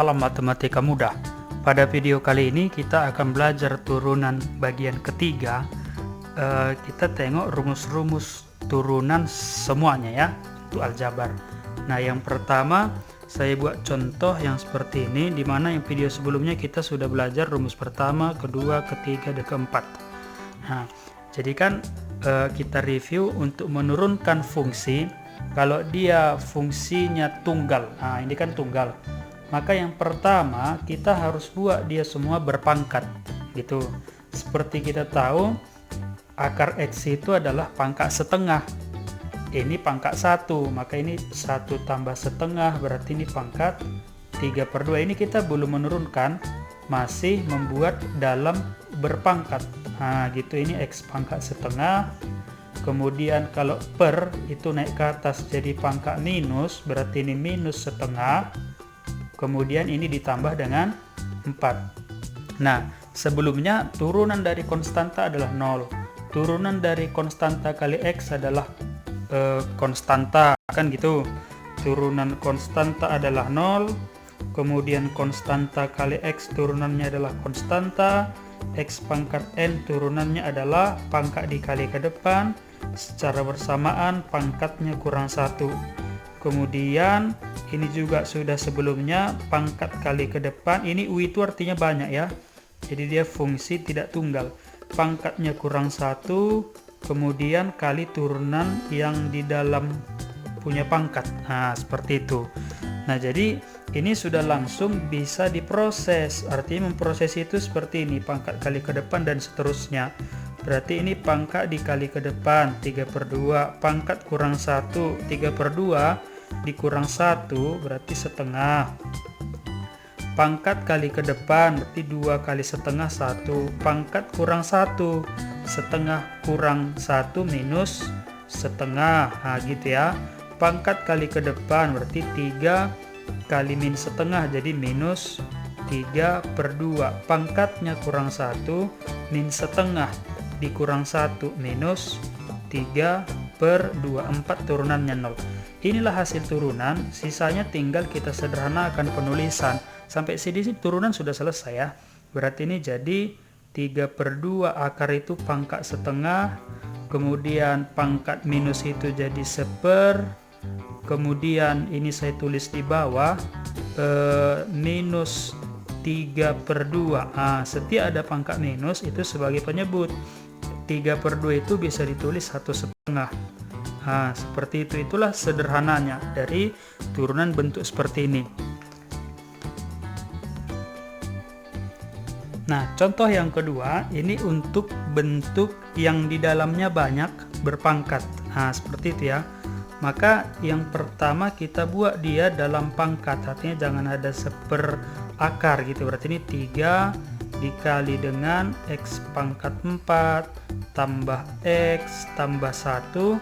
Salam matematika mudah. Pada video kali ini kita akan belajar turunan bagian ketiga. Kita tengok rumus-rumus turunan semuanya ya, untuk aljabar. Nah, yang pertama saya buat contoh yang seperti ini, di mana yang video sebelumnya kita sudah belajar rumus pertama, kedua, ketiga, dan keempat. Nah, jadi kan kita review untuk menurunkan fungsi. Kalau dia fungsinya tunggal, nah ini kan tunggal, maka yang pertama kita harus buat dia semua berpangkat gitu. Seperti kita tahu akar X itu adalah pangkat setengah, ini pangkat 1, maka ini 1 tambah setengah berarti ini pangkat 3/2. Ini kita belum menurunkan, masih membuat dalam berpangkat. Nah gitu, ini X pangkat setengah. Kemudian kalau per itu naik ke atas jadi pangkat minus, berarti ini minus setengah. Kemudian ini ditambah dengan 4. Nah, sebelumnya turunan dari konstanta adalah 0. Turunan dari konstanta kali X adalah konstanta, kan gitu. Turunan konstanta adalah 0. Kemudian konstanta kali X turunannya adalah konstanta. X pangkat N turunannya adalah pangkat dikali ke depan, secara bersamaan pangkatnya kurang 1. Kemudian ini juga sudah sebelumnya, pangkat kali ke depan, ini U itu artinya banyak ya, jadi dia fungsi tidak tunggal, pangkatnya kurang 1, kemudian kali turunan yang di dalam punya pangkat. Nah seperti itu. Nah jadi ini sudah langsung bisa diproses, artinya memproses itu seperti ini, pangkat kali ke depan dan seterusnya. Berarti ini pangkat dikali ke depan 3/2, pangkat kurang 1, 3/2 dikurang 1 berarti setengah. Pangkat kali ke depan berarti 2 kali setengah 1, pangkat kurang 1, setengah kurang 1 minus setengah. Nah gitu ya. Pangkat kali ke depan berarti 3 kali min setengah jadi minus 3/2. Pangkatnya kurang 1, min setengah dikurang 1 minus 3/2, 4 turunannya 0. Inilah hasil turunan, sisanya tinggal kita sederhanakan penulisan. Sampai sini turunan sudah selesai ya. Berarti ini jadi 3/2 akar itu pangkat setengah, kemudian pangkat minus itu jadi 1/, kemudian ini saya tulis di bawah minus 3/2. Nah, setiap ada pangkat minus itu sebagai penyebut. 3/2 itu bisa ditulis 1/2. Nah, seperti itu. Itulah sederhananya dari turunan bentuk seperti ini. Nah, contoh yang kedua ini untuk bentuk yang di dalamnya banyak berpangkat. Nah, seperti itu ya. Maka yang pertama kita buat dia dalam pangkat, artinya jangan ada seperakar gitu. Berarti ini 3 dikali dengan X pangkat 4 tambah X tambah 1.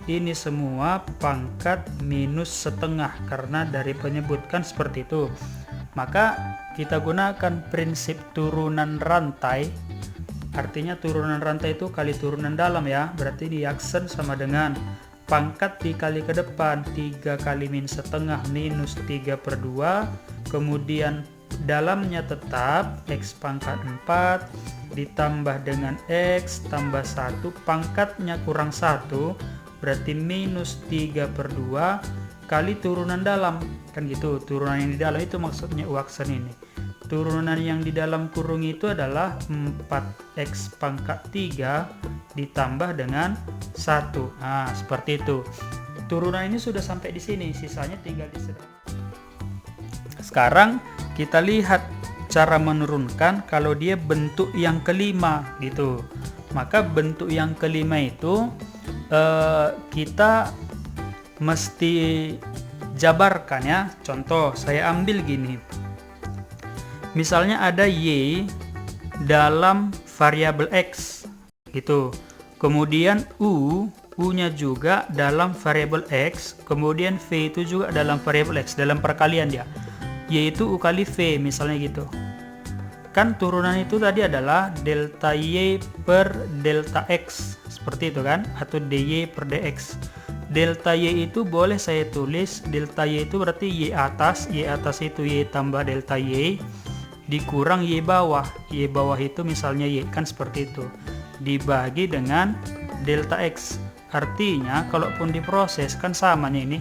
Ini semua pangkat minus setengah karena dari penyebutkan seperti itu. Maka kita gunakan prinsip turunan rantai. Artinya turunan rantai itu kali turunan dalam ya. Berarti di aksen sama dengan pangkat dikali ke depan 3 kali min setengah minus 3/2. Kemudian dalamnya tetap X pangkat 4 ditambah dengan X tambah 1, pangkatnya kurang 1 berarti minus 3/2 kali turunan dalam, kan gitu. Turunan yang di dalam itu maksudnya U aksen ini. Turunan yang di dalam kurung itu adalah 4X pangkat 3 ditambah dengan 1. Nah seperti itu. Turunan ini sudah sampai di sini, sisanya tinggal disederhanakan. Sekarang kita lihat cara menurunkan kalau dia bentuk yang kelima gitu. Maka bentuk yang kelima itu kita mesti jabarkan ya. Contoh saya ambil gini, misalnya ada Y dalam variabel X gitu, kemudian U nya juga dalam variabel X, kemudian V itu juga dalam variabel X, dalam perkalian dia, yaitu U kali V misalnya gitu. Kan turunan itu tadi adalah delta Y per delta X, seperti itu kan, atau dy per dx. delta Y itu boleh saya tulis, delta Y itu berarti Y atas itu Y tambah delta Y, dikurang Y bawah itu misalnya Y, kan seperti itu, dibagi dengan delta X. Artinya kalaupun diproses kan samanya ini.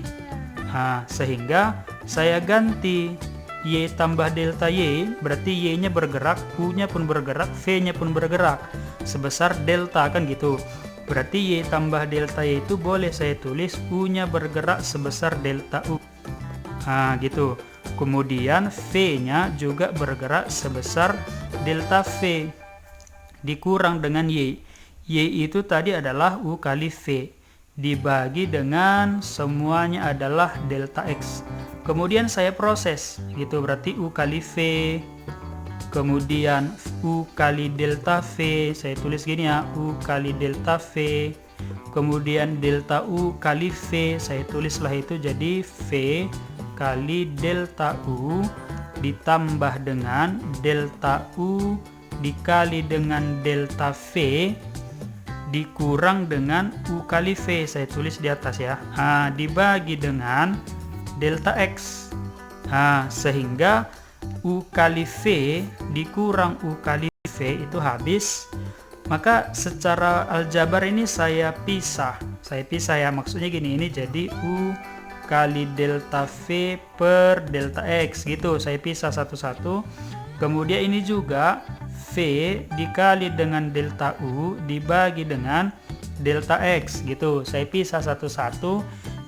Sehingga saya ganti Y tambah delta Y, berarti Y nya bergerak, U nya pun bergerak, V nya pun bergerak, sebesar delta, kan gitu. Berarti Y tambah delta Y itu boleh saya tulis U nya bergerak sebesar delta U. Gitu. Kemudian V nya juga bergerak sebesar delta V, dikurang dengan Y. Y itu tadi adalah U kali V, dibagi dengan semuanya adalah delta X. Kemudian saya proses, gitu, berarti U kali V, kemudian U kali delta V, saya tulis gini ya, U kali delta V, kemudian delta U kali V, saya tulislah itu jadi V kali delta U ditambah dengan delta U dikali dengan delta V dikurang dengan U kali V, saya tulis di atas ya, dibagi dengan delta X. Sehingga U kali V dikurang U kali V itu habis. Maka secara aljabar ini saya pisah ya, maksudnya gini, ini jadi U kali delta V per delta X gitu, saya pisah satu-satu. Kemudian ini juga V dikali dengan delta U dibagi dengan delta X gitu, saya pisah satu-satu.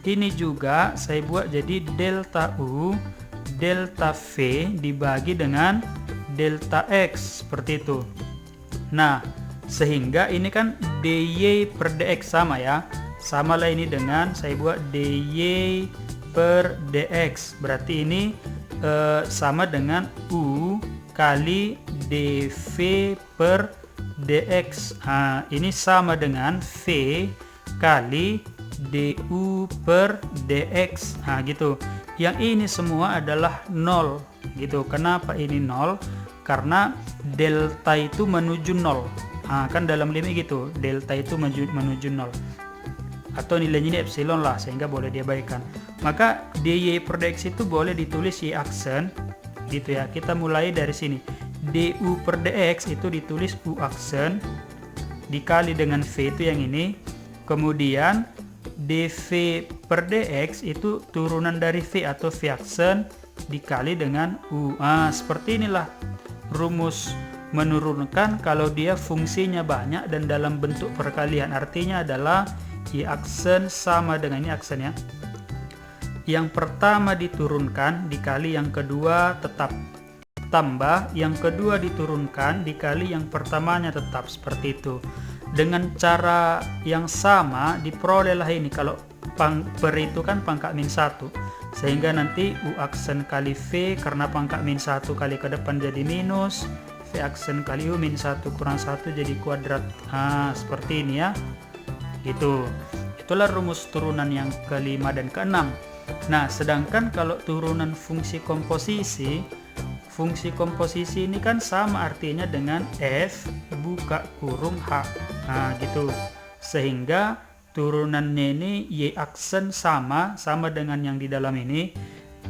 Ini juga saya buat jadi delta U delta V dibagi dengan delta X, seperti itu. Nah, sehingga ini kan dy per dx sama ya, samalah ini dengan saya buat dy per dx, berarti ini sama dengan U kali dv per dx. Ini sama dengan V kali du per dx, gitu. Yang ini semua adalah 0 gitu. Kenapa ini 0? Karena delta itu menuju 0. Kan dalam limit gitu, delta itu menuju 0, atau nilainya ini epsilon lah, sehingga boleh diabaikan. Maka dy per dx itu boleh ditulis y aksen gitu ya. Kita mulai dari sini, du per dx itu ditulis u aksen dikali dengan v itu yang ini, kemudian dv per dx itu turunan dari v atau v aksen dikali dengan u. Seperti inilah rumus menurunkan kalau dia fungsinya banyak dan dalam bentuk perkalian. Artinya adalah y aksen sama dengan ini aksen ya, yang pertama diturunkan dikali yang kedua tetap, tambah yang kedua diturunkan dikali yang pertamanya tetap, seperti itu. Dengan cara yang sama diperolehlah ini, kalau per itu kan pangkat min 1, sehingga nanti u aksen kali v karena pangkat min 1 kali ke depan jadi minus, v aksen kali u min 1 kurang 1 jadi kuadrat. Seperti ini ya, gitu. Itulah rumus turunan yang kelima dan keenam. Nah, sedangkan kalau turunan fungsi komposisi ini kan sama artinya dengan f buka kurung h, gitu. Sehingga turunannya ini y aksen sama dengan yang di dalam ini,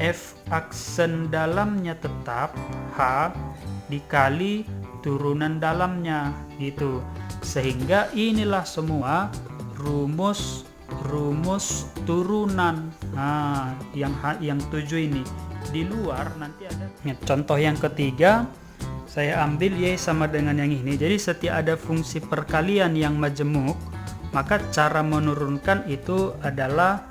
f aksen dalamnya tetap h dikali turunan dalamnya, gitu. Sehingga inilah semua rumus turunan. Yang 7 ini. Di luar nanti ada contoh yang ketiga, saya ambil y sama dengan yang ini. Jadi setiap ada fungsi perkalian yang majemuk, maka cara menurunkan itu adalah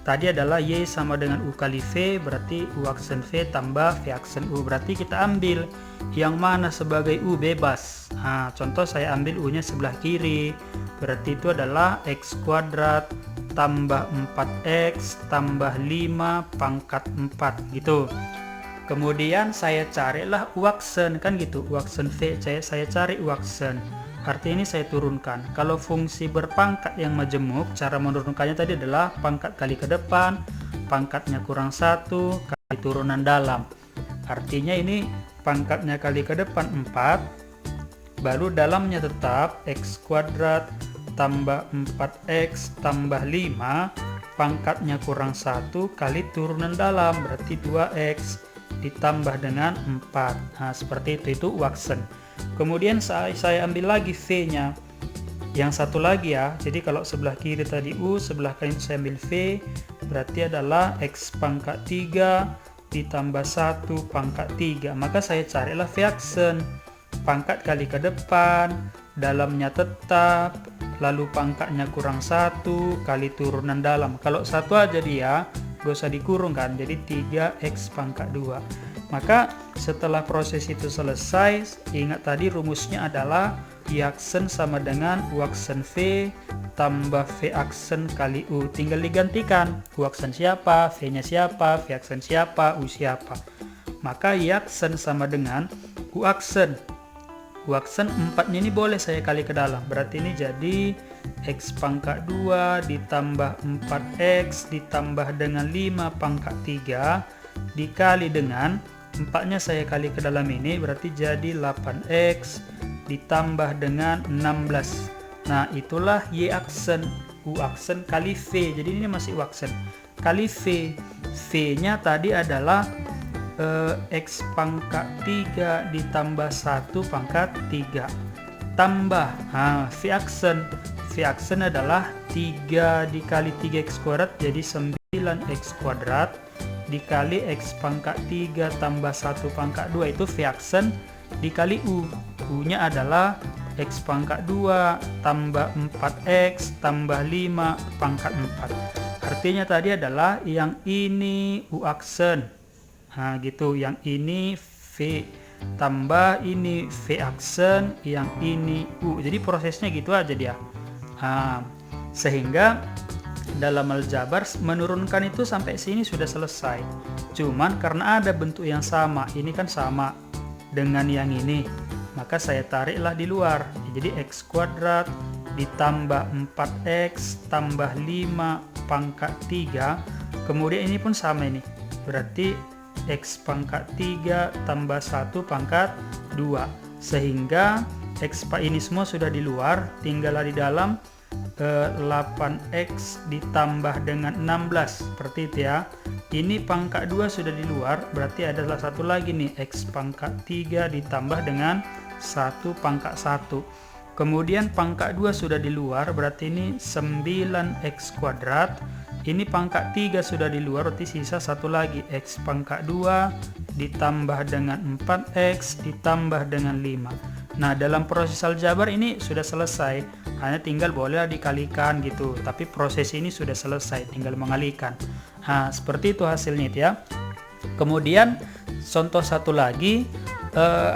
tadi adalah y sama dengan u kali v, berarti u aksen v tambah v aksen u. Berarti kita ambil yang mana sebagai u bebas. Contoh saya ambil u nya sebelah kiri, berarti itu adalah x kuadrat tambah 4x tambah 5 pangkat 4 gitu. Kemudian saya carilah u aksen, kan gitu, u aksen v, saya cari u aksen, artinya ini saya turunkan. Kalau fungsi berpangkat yang majemuk, cara menurunkannya tadi adalah pangkat kali ke depan, pangkatnya kurang 1 kali turunan dalam. Artinya ini pangkatnya kali ke depan 4, baru dalamnya tetap x kuadrat tambah 4x tambah 5 pangkatnya kurang 1 kali turunan dalam, berarti 2x ditambah dengan 4. Nah, seperti itu Uaksen. Kemudian saya ambil lagi V-nya. Yang satu lagi ya, jadi kalau sebelah kiri tadi U, sebelah kanan saya ambil V, berarti adalah X pangkat 3 ditambah 1 pangkat 3. Maka saya carilah V-aksen. Pangkat kali ke depan, dalamnya tetap, lalu pangkatnya kurang 1 kali turunan dalam. Kalau satu aja dia, gak usah dikurung kan, jadi 3x pangkat 2. Maka setelah proses itu selesai, ingat tadi rumusnya adalah Y-aksen sama dengan U-aksen V tambah V-aksen kali U. Tinggal digantikan, U-aksen siapa, V-nya siapa, V-aksen siapa, U siapa. Maka Y-aksen sama dengan U-aksen. U-aksen 4 ini boleh saya kali ke dalam, berarti ini jadi X pangkat 2 ditambah 4X ditambah dengan 5 pangkat 3 dikali dengan 4-nya saya kali ke dalam ini, berarti jadi 8X ditambah dengan 16. Nah, itulah Y-aksen. U-aksen kali V. Jadi ini masih U-aksen kali V. V-nya tadi adalah X pangkat 3 ditambah 1 pangkat 3 tambah V-aksen. V-aksen adalah 3 dikali 3x kuadrat, jadi 9x kuadrat dikali X pangkat 3 tambah 1 pangkat 2, itu V-aksen dikali U. U-nya adalah X pangkat 2 tambah 4X tambah 5 pangkat 4. Artinya tadi adalah yang ini U-aksen. Nah gitu, yang ini V tambah ini V-aksen, yang ini U. Jadi prosesnya gitu aja dia. Sehingga dalam aljabar menurunkan itu sampai sini sudah selesai. Cuman karena ada bentuk yang sama, ini kan sama dengan yang ini, maka saya tariklah di luar. Jadi X kuadrat ditambah 4X tambah 5 pangkat 3. Kemudian ini pun sama ini, berarti X pangkat 3 tambah 1 pangkat 2. Sehingga X ini semua sudah di luar, tinggallah di dalam 8X ditambah dengan 16, seperti itu ya. Ini pangkat 2 sudah di luar, berarti adalah satu lagi nih, X pangkat 3 ditambah dengan 1 pangkat 1. Kemudian pangkat 2 sudah di luar, berarti ini 9x kuadrat. Ini pangkat 3 sudah di luar, berarti sisa satu lagi, X pangkat 2 ditambah dengan 4x ditambah dengan 5. Nah, dalam proses aljabar ini sudah selesai, hanya tinggal boleh dikalikan gitu, tapi proses ini sudah selesai, tinggal mengalikan. Nah, seperti itu hasilnya ya. Kemudian contoh satu lagi,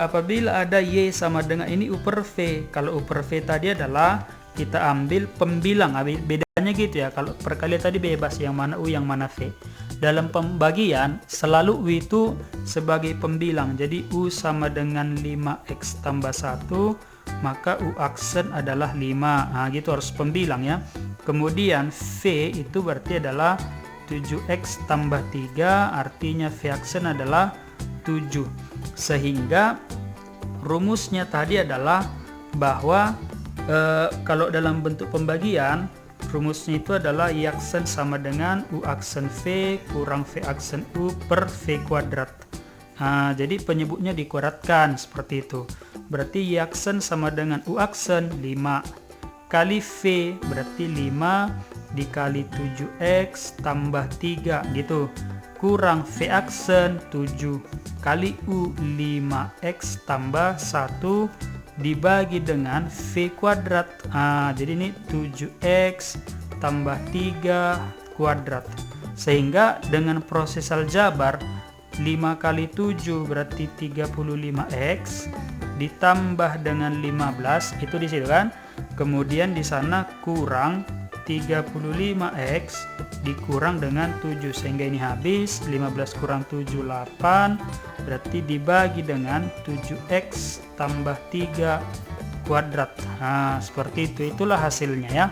apabila ada Y sama dengan ini U per V. Kalau U per V tadi adalah kita ambil pembilang, bedanya gitu ya. Kalau perkalian tadi bebas, yang mana U yang mana V. Dalam pembagian selalu U itu sebagai pembilang, jadi U sama dengan 5x tambah 1, maka U-aksen adalah 5. Nah gitu, harus pembilang ya. Kemudian V itu berarti adalah 7x tambah 3, artinya V-aksen adalah 7. Sehingga rumusnya tadi adalah bahwa kalau dalam bentuk pembagian, rumusnya itu adalah Y-aksen sama dengan U-aksen V kurang V-aksen U per V kuadrat. Nah, jadi penyebutnya dikuadratkan seperti itu. Berarti Y-aksen sama dengan U-aksen 5 kali V, berarti 5 dikali 7x tambah 3 gitu, kurang V-aksen 7 kali U 5x tambah 1 dibagi dengan V kuadrat. Jadi ini 7x tambah 3 kuadrat. Sehingga dengan proses aljabar 5 kali 7 berarti 35x ditambah dengan 15, itu di situ kan. Kemudian di sana kurang 35x dikurang dengan 7, sehingga ini habis. 15 kurang 7 8, berarti dibagi dengan 7x tambah 3 kuadrat. Nah seperti itu, itulah hasilnya ya.